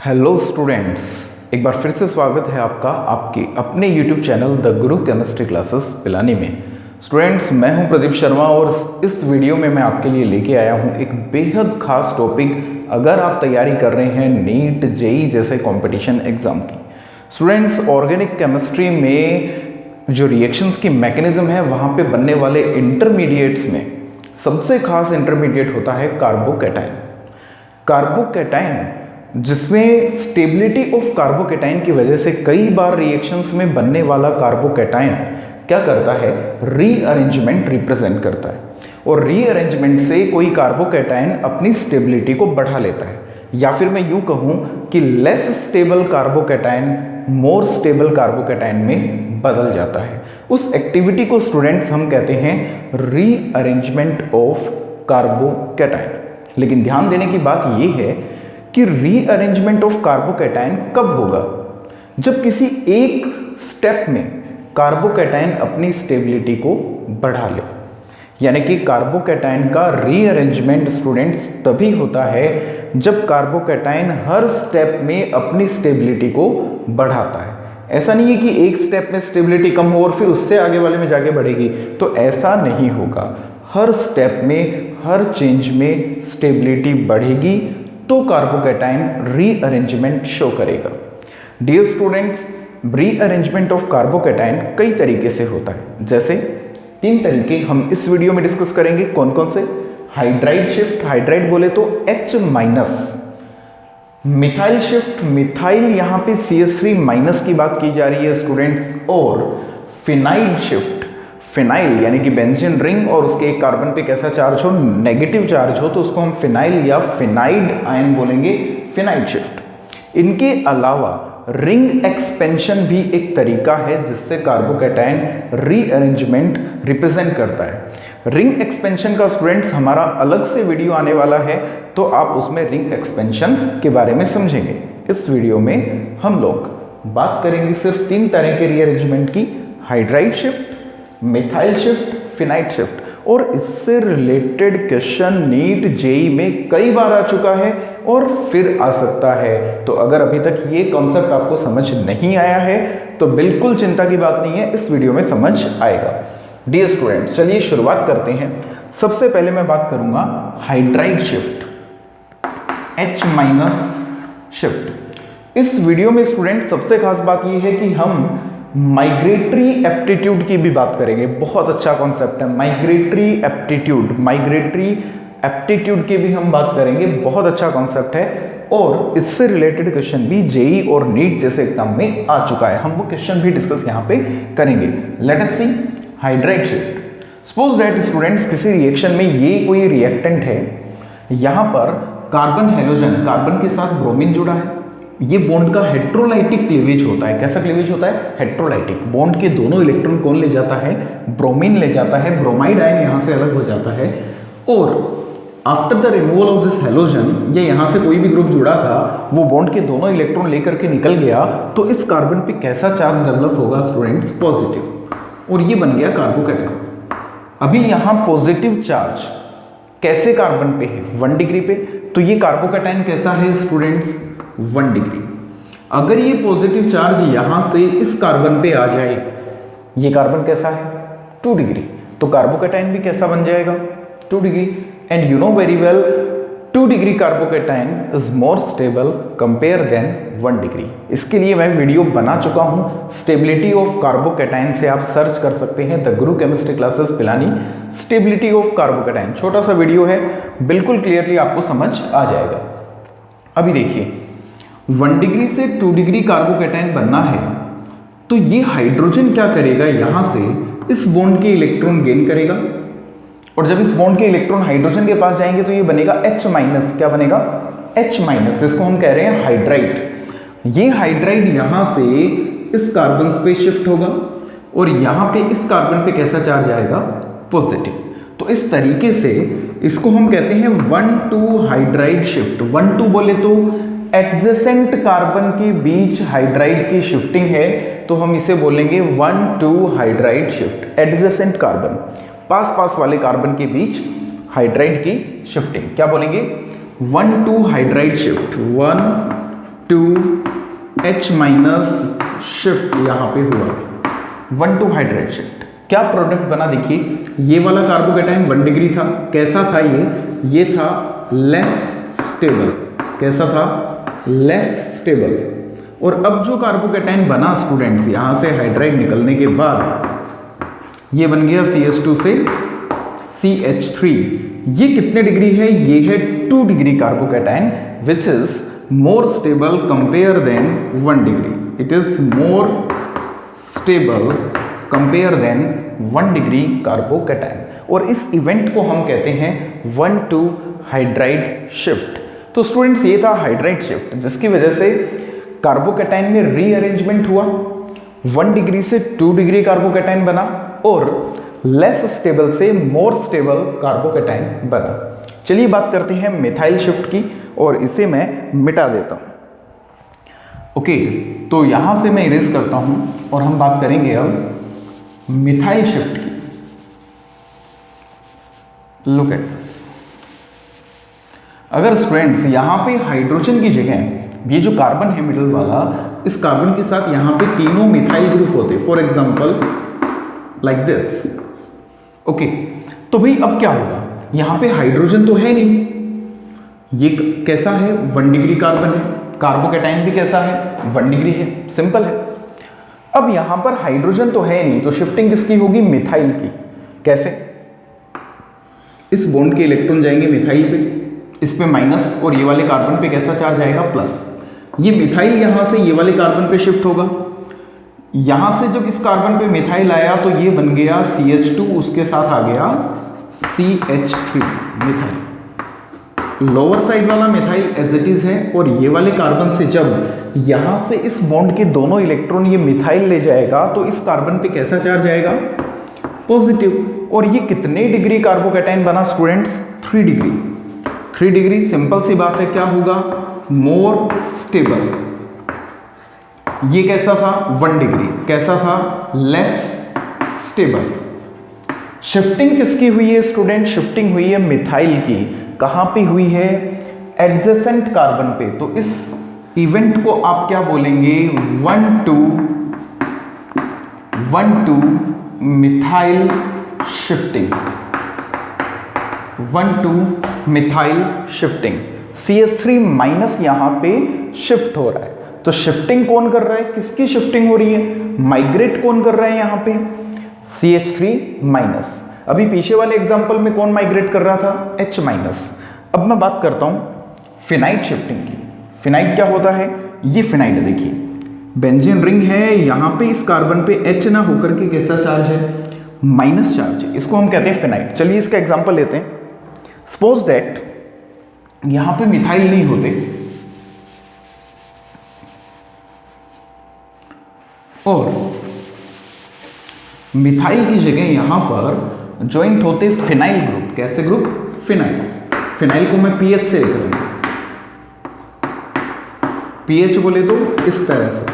Hello students, एक बार फिर से स्वागत है आपका आपके अपने YouTube channel the Guru chemistry classes Pilani में। स्टूडेंट्स, मैं हूं प्रदीप शर्मा और इस वीडियो में मैं आपके लिए लेके आया हूं एक बेहद खास टॉपिक। अगर आप तैयारी कर रहे हैं नीट जेई जैसे कंपटीशन एग्जाम की। स्टूडेंट्स, ऑर्गेनिक केमिस्ट्री में जो रिएक्शंस की मैकेनिज्म है वहाँ पे बनने वाले इंटरमीडिएट्स में सबसे खास इंटरमीडिएट होता है कार्बोकैटायन। कार्बोकैटायन जिसमें स्टेबिलिटी ऑफ कार्बोकैटायन की वजह से कई बार रिएक्शंस में बनने वाला कार्बोकैटायन क्या करता है, रीअरेंजमेंट रिप्रेजेंट करता है। और रीअरेंजमेंट से कोई कार्बोकैटायन अपनी स्टेबिलिटी को बढ़ा लेता है, या फिर मैं यूं कहूं कि less stable carbocation more stable carbocation में बदल जाता है। उस एक्टिविटी को स्टूडेंट्स हम कहते हैं रीअरेंजमेंट ऑफ कार्बोकैटायन। लेकिन ध्यान देने की बात यह है कि रीअरेंजमेंट ऑफ कार्बोकैटायन कब होगा, जब किसी एक स्टेप में कार्बोकैटायन अपनी स्टेबिलिटी को बढ़ा ले। यानी कि कार्बोकैटायन का रीअरेंजमेंट स्टूडेंट्स तभी होता है जब कार्बोकैटायन हर स्टेप में अपनी स्टेबिलिटी को बढ़ाता है। ऐसा नहीं है कि एक स्टेप में स्टेबिलिटी कम हो और फिर उससे आगे वाले में जाके बढ़ेगी, तो ऐसा नहीं होगा। हर स्टेप में हर चेंज में स्टेबिलिटी बढ़ेगी तो कार्बोकैटायन रीअरेंजमेंट शो करेगा। Dear students, rearrangement of carbocation कई तरीके से होता है। जैसे 3 तरीके हम इस वीडियो में डिस्कस करेंगे। कौन कौन से? हाइड्राइड शिफ्ट, हाइड्राइड बोले तो H-, मिथाइल शिफ्ट, मिथाइल यहाँ पे CH3- की बात की जा रही है स्टूडेंट्स, और फिनाइल शिफ्ट, फिनाइल यानी कि बेंजीन रिंग और उसके एक कार्बन पे कैसा चार्ज हो, नेगेटिव चार्ज हो, तो उसको हम फिनाइल या फिनाइड आयन बोलेंगे, फिनाइल शिफ्ट। इनके अलावा रिंग एक्सपेंशन भी एक तरीका है जिससे कार्बोकैटायन रीअरेंजमेंट रिप्रेजेंट करता है। रिंग एक्सपेंशन का स्टूडेंट्स हमारा अलग से वीडियो आने वाला है, तो आप उसमें रिंग एक्सपेंशन के बारे में समझेंगे। इस वीडियो में हम लोग बात करेंगे सिर्फ 3 तरह के रीअरेंजमेंट की, hydride shift, methyl shift, phenyl shift. और इससे रिलेटेड क्वेश्चन नीट जेई में कई बार आ चुका है और फिर आ सकता है। तो अगर अभी तक ये कॉन्सेप्ट आपको समझ नहीं आया है तो बिल्कुल चिंता की बात नहीं है, इस वीडियो में समझ आएगा। डियर स्टूडेंट, चलिए शुरुआत करते हैं। सबसे पहले मैं बात करूंगा हाइड्राइड शिफ्ट, H- शिफ्ट। इस वीडियो में स्टूडेंट सबसे खास बात यह है कि हम माइग्रेटरी एप्टीट्यूड की भी बात करेंगे। बहुत अच्छा कॉन्सेप्ट है माइग्रेटरी एप्टीट्यूड, माइग्रेटरी एप्टीट्यूड की भी हम बात करेंगे। बहुत अच्छा कॉन्सेप्ट है और इससे रिलेटेड क्वेश्चन भी जेई और नीट जैसे एग्जाम में आ चुका है। हम वो क्वेश्चन भी डिस्कस यहाँ पे करेंगे। Let us see hydride shift. Suppose that students किसी रिएक्शन में ये कोई रिएक्टेंट है, यहाँ पर कार्बन हेलोजन कार्बन के साथ ब्रोमीन जुड़ा है। ये बॉन्ड का हेट्रोलाइटिक क्लीवेज होता है। कैसा क्लीवेज होता है? हेट्रोलाइटिक। बॉन्ड के दोनों इलेक्ट्रॉन कौन ले जाता है? ब्रोमीन ले जाता है। ब्रोमाइड आयन यहाँ से अलग हो जाता है और after the removal of this halogen, ये यहाँ से कोई भी ग्रुप जुड़ा था, वो बॉन्ड के दोनों इलेक्ट्रॉन लेकर के निकल गया, तो इस कार्बन पे कैसा चार्ज डेवलप होगा स्टूडेंट्स? पॉजिटिव। और ये बन गया कार्बोकैटायन। अभी यहाँ पॉजिटिव चार्ज कैसे कार्बन पे है? 1 डिग्री पे। तो ये कार्बोकैटायन कैसा है स्टूडेंट्स? 1 डिग्री। अगर ये पॉजिटिव चार्ज यहां से इस कार्बन पे आ जाए, ये कार्बन कैसा है? 2 डिग्री। तो कार्बोकैटायन भी कैसा बन जाएगा? 2 degree. And you know very well 2 degree carbocation is more stable compare than 1 degree. इसके लिए मैं वीडियो बना चुका हूं, स्टेबिलिटी ऑफ कार्बोकैटायन से आप सर्च कर सकते हैं the Guru chemistry classes Pilani, stability of carbocation. छोटा सा वीडियो है, बिल्कुल क्लियरली आपको समझ आ जाएगा। अभी देखिए 1 डिग्री से 2 डिग्री कार्बोकैटायन बनना है, तो ये हाइड्रोजन क्या करेगा? यहां से इस बॉन्ड के इलेक्ट्रॉन गेन करेगा और जब इस बॉन्ड के इलेक्ट्रॉन हाइड्रोजन के पास जाएंगे तो ये बनेगा H-। क्या बनेगा? H-। इसको हम कह रहे हैं हाइड्राइड। ये हाइड्राइड यहां से इस कार्बन पे शिफ्ट होगा और यहां पे इस कार्बन पे कैसा चार्ज आएगा? पॉजिटिव। तो इस तरीके से इसको हम कहते हैं 1-2 हाइड्राइड शिफ्ट। 1-2 बोले तो एडजेसेंट कार्बन के बीच हाइड्राइड की शिफ्टिंग है, तो हम इसे बोलेंगे 1-2 हाइड्राइड शिफ्ट। एडजेसेंट कार्बन, पास वाले कार्बन के बीच हाइड्राइड की शिफ्टिंग क्या बोलेंगे? 1-2 hydride shift. 1 2H minus shift यहाँ पे हुआ 1 2 हाइड्राइड शिफ्ट। क्या प्रोडक्ट बना देखिए, ये वाला कार्बोकैटायन 1 डिग्री था, कैसा था ये था लेस स्टेबल। कैसा था? Less stable. और अब जो कार्बोकैटायन बना स्टूडेंट्स, यहां से हाइड्राइड निकलने के बाद ये बन गया CH2 से CH3। ये कितने डिग्री है? ये है 2 degree carbocation which is more stable compare than 1 degree. It is more stable compare than 1 degree carbocation. और इस इवेंट को हम कहते हैं 1 2 हाइड्राइड शिफ्ट। तो स्टूडेंट्स ये था हाइड्राइड शिफ्ट, जिसकी वजह से कार्बोकैटायन में रीअरेंजमेंट हुआ, 1 डिग्री से 2 डिग्री कार्बोकैटायन बना और लेस स्टेबल से मोर स्टेबल कार्बोकैटायन बना। चलिए बात करते हैं मिथाइल शिफ्ट की, और इसे मैं मिटा देता हूं। ओके, तो यहां से मैं इरेज करता हूं और हम बात करेंगे अब मिथाइल शिफ्ट की। Look at this. अगर स्टूडेंट्स यहां पे हाइड्रोजन की जगह ये जो कार्बन है मिडल वाला, इस कार्बन के साथ यहां पे तीनों मिथाइल ग्रुप होते, for example like this. Okay, तो भाई अब क्या होगा? यहां पे हाइड्रोजन तो है नहीं, ये कैसा है? 1 डिग्री कार्बन है, कार्बोकैटायन भी कैसा है? 1 डिग्री है, सिंपल है। अब यहां पर हाइड्रोजन तो है नहीं, तो शिफ्टिंग किसकी होगी? मिथाइल की। कैसे? इस बॉन्ड के इलेक्ट्रॉन जाएंगे मिथाइल पे, इस पे माइनस, और ये वाले कार्बन पे कैसा चार्ज आएगा? प्लस। ये मिथाइल यहां से ये वाले कार्बन पे शिफ्ट होगा, यहां से जब इस कार्बन पे मिथाइल आया तो ये बन गया CH2, उसके साथ आ गया CH3 मिथाइल। लोअर साइड वाला मिथाइल एज इट इज है, और ये वाले कार्बन से जब यहां से इस बॉन्ड के दोनों इलेक्ट्रॉन ये मिथाइल ले जाएगा तो इस कार्बन पे कैसा चार्ज आएगा? पॉजिटिव। और ये कितने डिग्री कार्बोकैटायन बना स्टूडेंट्स? 3 डिग्री। 3 डिग्री, सिंपल सी बात है, क्या होगा? More stable. ये कैसा था? 1 डिग्री। कैसा था? Less stable. शिफ्टिंग किसकी हुई है स्टूडेंट? शिफ्टिंग हुई है मिथाइल की। कहां पे हुई है? एडजेसेंट कार्बन पे। तो इस इवेंट को आप क्या बोलेंगे? 1 2 methyl shifting. 1 2 methyl shifting. CH3 minus यहां पे शिफ्ट हो रहा है, तो शिफ्टिंग कौन कर रहा है? किसकी शिफ्टिंग हो रही है? माइग्रेट कौन कर रहा है यहां पे? CH3 minus. अभी पीछे वाले एग्जांपल में कौन माइग्रेट कर रहा था? H minus. अब मैं बात करता हूं फिनाइट शिफ्टिंग की। फिनाइट क्या होता है? ये फिनाइट है, देखिए बेंजीन रिंग है, यहां पे इस कार्बन पे H ना होकर के कैसा चार्ज है? माइनस चार्ज है, इसको हम कहते हैं फिनाइट। चलिए इसका एग्जांपल लेते हैं। सपोज दैट यहां पे मिथाइल नहीं होते और मिथाइल की जगह यहां पर ज्वाइंट होते फिनाइल ग्रुप। कैसे ग्रुप? फिनाइल। फिनाइल को मैं पीएच से लिख रहा हूं, पीएच बोले तो इस तरह से,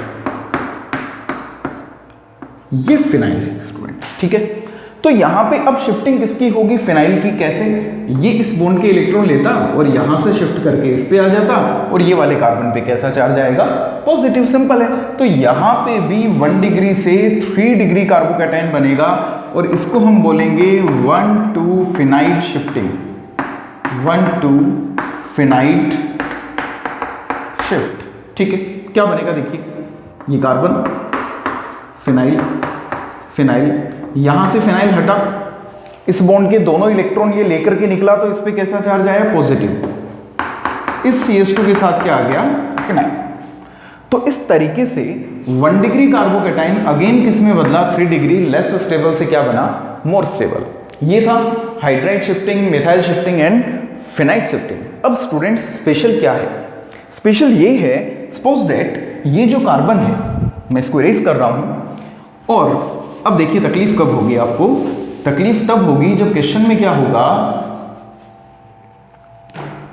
ये फिनाइल है स्टूडेंट्स, ठीक है। तो यहां पे अब शिफ्टिंग किसकी होगी? फिनाइल की। कैसे? ये इस बॉन्ड के इलेक्ट्रॉन लेता और यहां से शिफ्ट करके इस पे आ जाता, और ये वाले कार्बन पे कैसा चार्ज आएगा? पॉजिटिव। सिंपल है। तो यहां पे भी 1 डिग्री से 3 डिग्री कार्बोकैटायन बनेगा, और इसको हम बोलेंगे 1 2 फिनाइट शिफ्टिंग। 1 2 फिनाइट शिफ्ट, ठीक है। क्या बनेगा देखिए, ये कार्बन, फिनाइल, फिनाइल, यहां से फिनाइल हटा, इस बॉन्ड के दोनों इलेक्ट्रॉन ये लेकर के निकला, तो इस पे कैसा चार्ज आया? पॉजिटिव। इस CH2 के साथ क्या आ गया? फिनाइल। तो इस तरीके से 1 डिग्री कार्बोकैटायन अगेन किस में बदला? 3 डिग्री लेस स्टेबल से क्या बना? More stable. ये था hydride shifting, methyl shifting and finite shifting. अब स्टूडेंट्स स्पेशल क्या है? स्पेशल ये है, सपोज दैट ये जो कार्बन है, मैं इसको इरेज कर रहा हूं, और अब देखिए तकलीफ कब होगी आपको? तकलीफ तब होगी जब क्वेश्चन में क्या होगा,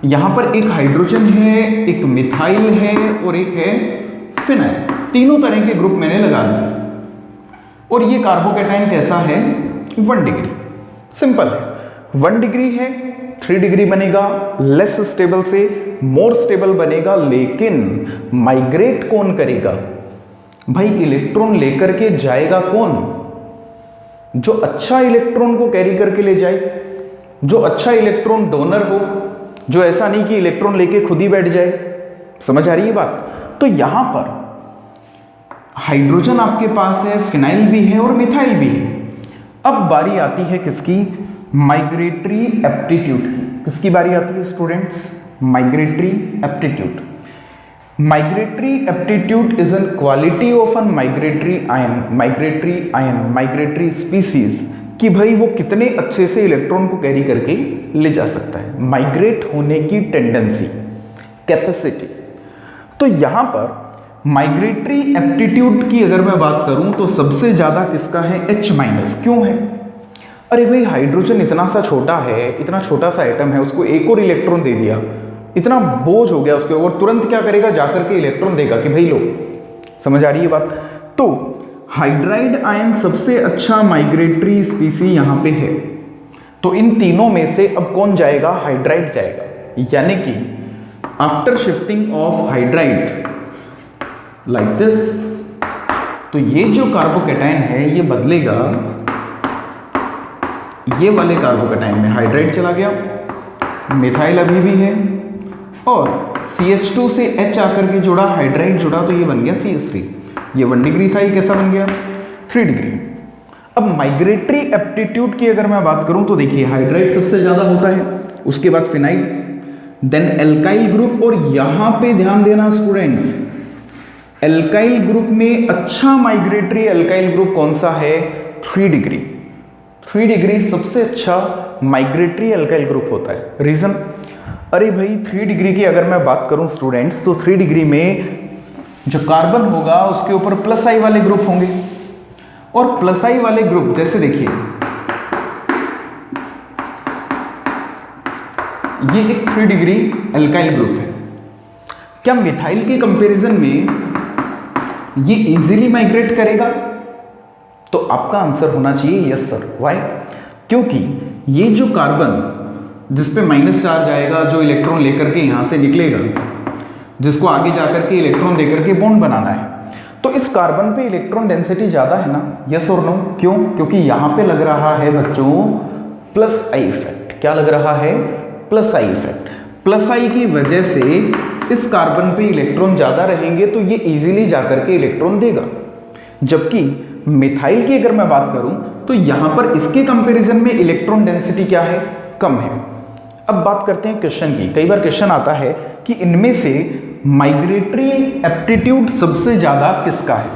यहां पर एक हाइड्रोजन है, एक मिथाइल है और एक है फिनाइल। तीनों तरह के ग्रुप मैंने लगा दिए, और ये कार्बोकैटायन कैसा है? 1 डिग्री। सिंपल है। 1 डिग्री है, 3 डिग्री बनेगा, लेस स्टेबल से मोर स्टेबल बनेगा, लेकिन माइग्रेट कौन करेगा भाई? इलेक्ट्रॉन लेकर के जाएगा कौन? जो अच्छा इलेक्ट्रॉन को कैरी करके ले जाए, जो अच्छा इलेक्ट्रॉन डोनर हो, जो ऐसा नहीं कि इलेक्ट्रॉन लेके खुद ही बैठ जाए। समझ आ रही है बात? तो यहां पर हाइड्रोजन आपके पास है, फिनाइल भी है और मिथाइल भी है। अब बारी आती है किसकी? माइग्रेटरी एप्टीट्यूड की। किसकी बारी आती है students? Migratory aptitude. Migratory aptitude is an quality of an migratory ion, migratory species, कि भाई वो कितने अच्छे से इलेक्ट्रॉन को कैरी करके ले जा सकता है। माइग्रेट होने की टेंडेंसी, कैपेसिटी। तो यहां पर माइग्रेटरी एप्टीट्यूड की अगर मैं बात करूं तो सबसे ज्यादा किसका है? H-। क्यों है? अरे भाई हाइड्रोजन इतना सा छोटा है, इतना छोटा सा एटम है, उसको एक और इलेक्ट्रॉन दे दिया, इतना बोझ हो गया उसके ऊपर, तुरंत क्या करेगा? जाकर के इलेक्ट्रॉन देगा कि भाई लो। समझ आ रही है बात? तो हाइड्राइड आयन सबसे अच्छा माइग्रेटरी स्पीसी यहां पे है। तो इन तीनों में से अब कौन जाएगा? हाइड्राइड जाएगा। यानी कि after shifting of hydride like this, तो ये जो कार्बोकैटायन है ये बदलेगा, ये वाले कार्बोकैटायन में हाइड्राइड चला गया, मिथाइल अभी भी है, और CH2 से H आकर के जुड़ा, हाइड्राइड जुड़ा, तो ये बन गया CH3। ये 1 डिग्री था, ये कैसा बन गया? 3 डिग्री। अब माइग्रेटरी एप्टीट्यूड की अगर मैं बात करूं तो देखिए हाइड्राइड सबसे ज्यादा होता है, उसके बाद फिनाइल, देन एल्काइल ग्रुप। और यहां पे ध्यान देना स्टूडेंट्स, एल्काइल ग्रुप में अच्छा माइग्रेटरी एल्काइल ग्रुप कौन सा है? 3 डिग्री। 3 डिग्री सबसे अच्छा माइग्रेटरी एल्काइल ग्रुप होता है। रीजन? अरे भाई 3 डिग्री की अगर मैं बात करूं स्टूडेंट्स, तो 3 डिग्री में जो कार्बन होगा उसके ऊपर प्लस आई वाले ग्रुप होंगे, और प्लस आई वाले ग्रुप जैसे देखिए ये एक 3 डिग्री एल्काइल ग्रुप है। क्या मिथाइल के कंपैरिजन में ये इजीली माइग्रेट करेगा? तो आपका आंसर होना चाहिए यस सर। व्हाई? क्योंकि ये जो कार्बन जिस पे माइनस चार्ज आएगा, जो इलेक्ट्रॉन लेकर के यहां से निकलेगा, जिसको आगे जाकर के इलेक्ट्रॉन देकर के बॉन्ड बनाना है, तो इस कार्बन पे इलेक्ट्रॉन डेंसिटी ज्यादा है ना? यस और नो? क्यों? क्योंकि यहां पे लग रहा है बच्चों प्लस आई इफेक्ट। क्या लग रहा है? Plus I effect. प्लस आई की वजह से इस कार्बन पे इलेक्ट्रॉन ज्यादा रहेंगे, तो ये इजीली जाकर के इलेक्ट्रॉन देगा। जबकि मिथाइल की अगर मैं बात करूं तो यहां पर इसके कंपैरिजन में इलेक्ट्रॉन डेंसिटी क्या है? कम है। अब बात करते हैं क्वेश्चन की। कई बार क्वेश्चन आता है कि इनमें से माइग्रेटरी एप्टीट्यूड सबसे ज्यादा किसका है?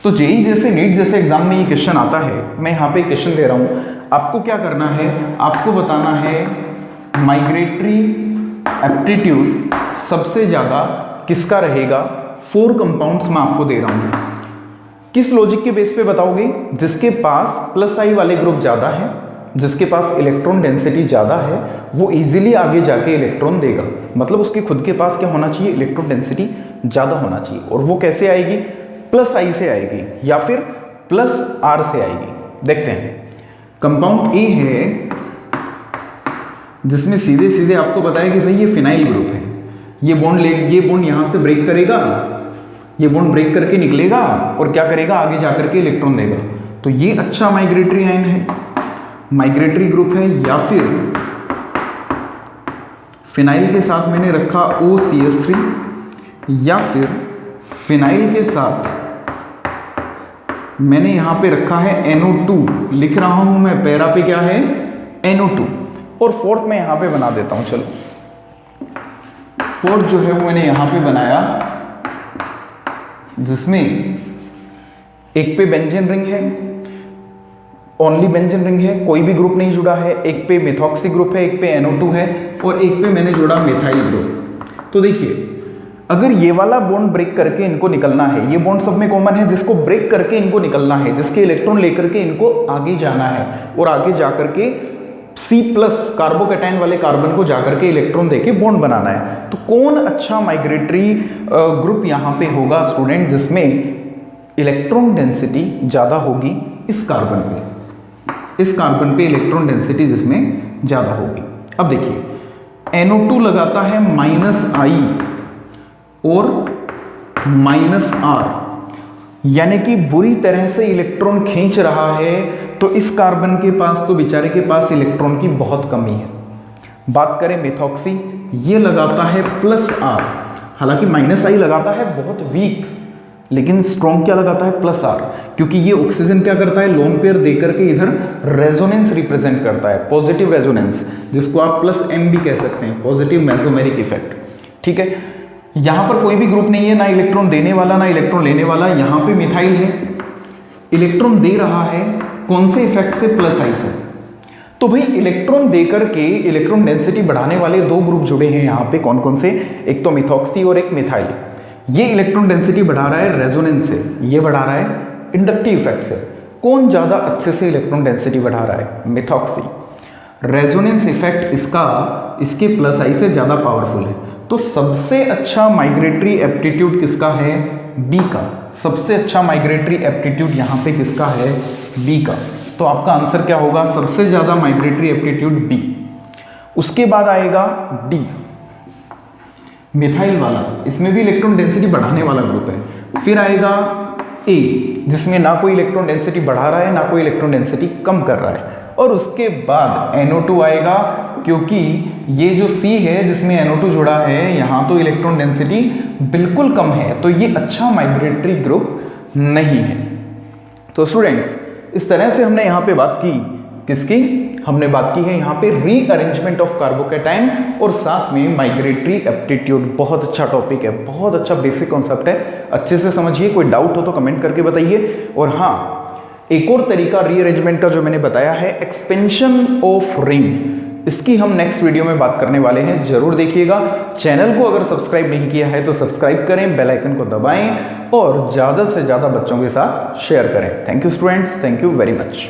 तो जेई जैसे, नीट जैसे एग्जाम में ये क्वेश्चन आता है। मैं यहाँ पे क्वेश्चन दे रहा हूं, आपको क्या करना है? आपको बताना है माइग्रेटरी एप्टीट्यूड सबसे ज्यादा किसका रहेगा। 4 कंपाउंड्स मैं आपको दे रहा हूं। किस लॉजिक के बेस पे बताओगे? जिसके पास प्लस आई वाले ग्रुप ज्यादा है, जिसके पास इलेक्ट्रॉन डेंसिटी ज्यादा है, वो इजीली आगे जाके इलेक्ट्रॉन देगा। मतलब उसके खुद के पास क्या होना चाहिए? इलेक्ट्रॉन डेंसिटी ज्यादा होना चाहिए। और वो कैसे आएगी? प्लस आई से आएगी या फिर प्लस आर से आएगी। देखते हैं। कंपाउंड ए है जिसमें सीधे सीधे आपको बताया कि भाई ये फिनाइल ग्रुप है। ये बॉन्ड यहां से ब्रेक करेगा, ये बॉन्ड ब्रेक करके निकलेगा और क्या करेगा? आगे जाकर के इलेक्ट्रॉन देगा। तो ये अच्छा माइग्रेटरी आयन है, माइग्रेटरी ग्रुप है। या फिर फिनाइल के साथ मैंने रखा OCH3, या फिर फिनाइल के साथ मैंने यहां पे रखा है NO2। लिख रहा हूं मैं, पैरा पे क्या है? NO2। और फोर्थ में यहां पे बना देता हूं। चलो फोर्थ जो है वो मैंने यहां पे बनाया, जिसमें एक पे बेंजीन रिंग है, ओनली बेंजीन रिंग है, कोई भी ग्रुप नहीं जुड़ा है। एक पे मेथॉक्सी ग्रुप है, एक पे NO2 है, और एक पे मैंने जोड़ा मिथाइल ग्रुप। तो देखिए अगर ये वाला बॉन्ड ब्रेक करके इनको निकलना है, ये बॉन्ड सब में कॉमन है, जिसको ब्रेक करके इनको निकलना है, जिसके इलेक्ट्रॉन लेकर के इनको आगे जाना है और आगे जाकर के C+ कार्बोकैटायन वाले कार्बन को जाकर के इलेक्ट्रॉन देके बॉन्ड बनाना है। तो कौन अच्छा माइग्रेटरी ग्रुप यहां पे होगा स्टूडेंट, जिसमें इलेक्ट्रॉन डेंसिटी ज्यादा होगी इस कार्बन पे? इस कार्बन पे इलेक्ट्रॉन डेंसिटी जिसमें ज़्यादा होगी। अब देखिए NO2 लगाता है -I और -R, यानी कि बुरी तरह से इलेक्ट्रॉन खींच रहा है, तो इस कार्बन के पास तो बेचारे के पास इलेक्ट्रॉन की बहुत कमी है। बात करें मेथॉक्सी, ये लगाता है +R, हालांकि -I लगाता है बहुत वीक, लेकिन स्ट्रॉन्ग क्या लगाता है +R, क्योंकि ये ऑक्सीजन क्या करता है लोन पेयर देकर के इधर रेजोनेंस रिप्रेजेंट करता है, पॉजिटिव रेजोनेंस, जिसको आप +M भी कह सकते हैं, पॉजिटिव मेसोमेरिक इफेक्ट। ठीक है, यहां पर कोई भी ग्रुप नहीं है, ना इलेक्ट्रॉन देने वाला ना इलेक्ट्रॉन लेने वाला। यहां पे मिथाइल है, इलेक्ट्रॉन दे रहा है कौन से इफेक्ट से? +I से। तो भाई इलेक्ट्रॉन देकर के इलेक्ट्रॉन डेंसिटी बढ़ाने वाले दो ग्रुप जुड़े हैं यहाँ पे, कौन कौन से? एक तो मिथॉक्सी और एक मिथाइल। ये इलेक्ट्रॉन डेंसिटी बढ़ा रहा है रेजोनेंस से, ये बढ़ा रहा है इंडक्टिव इफेक्ट से। कौन ज्यादा अच्छे से इलेक्ट्रॉन डेंसिटी बढ़ा रहा है? मिथॉक्सी। रेजोनेंस इफेक्ट इसका इसके +I से ज्यादा पावरफुल है। तो सबसे अच्छा माइग्रेटरी एप्टीट्यूड किसका है? बी का। सबसे अच्छा माइग्रेटरी एप्टीट्यूड यहाँ पे किसका है? बी का। तो आपका आंसर क्या होगा? सबसे ज्यादा माइग्रेटरी एप्टीट्यूड बी। उसके बाद आएगा डी, मिथाइल वाला, इसमें भी इलेक्ट्रॉन डेंसिटी बढ़ाने वाला ग्रुप है। फिर आएगा ए, जिसमें ना कोई इलेक्ट्रॉन डेंसिटी बढ़ा रहा है ना कोई इलेक्ट्रॉन डेंसिटी कम कर रहा है। और उसके बाद NO2 आएगा, क्योंकि ये जो C है जिसमें NO2 जुड़ा है, यहाँ तो इलेक्ट्रॉन डेंसिटी बिल्कुल कम है, तो ये अच्छा माइग्रेटरी ग्रुप नहीं है। तो स्टूडेंट्स, इस तरह से हमने यहाँ पे बात की, किसकी? हमने बात की है यहाँ पे रीअरेंजमेंट ऑफ कार्बोकैटायन और साथ में माइग्रेटरी एप्टीट्यूड। बहुत अच्छा टॉपिक है, बहुत अच्छा बेसिक कॉन्सेप्ट है, अच्छे से समझिए। कोई डाउट हो तो कमेंट करके बताइए। और हाँ, एक और तरीका रीअरेंजमेंट का जो मैंने बताया है, एक्सपेंशन ऑफ रिंग, इसकी हम नेक्स्ट वीडियो में बात करने वाले हैं, जरूर देखिएगा। चैनल को अगर सब्सक्राइब नहीं किया है तो सब्सक्राइब करें, बेल आइकन को दबाएं और ज़्यादा से ज़्यादा बच्चों के साथ शेयर करें। Thank you students, thank you very much.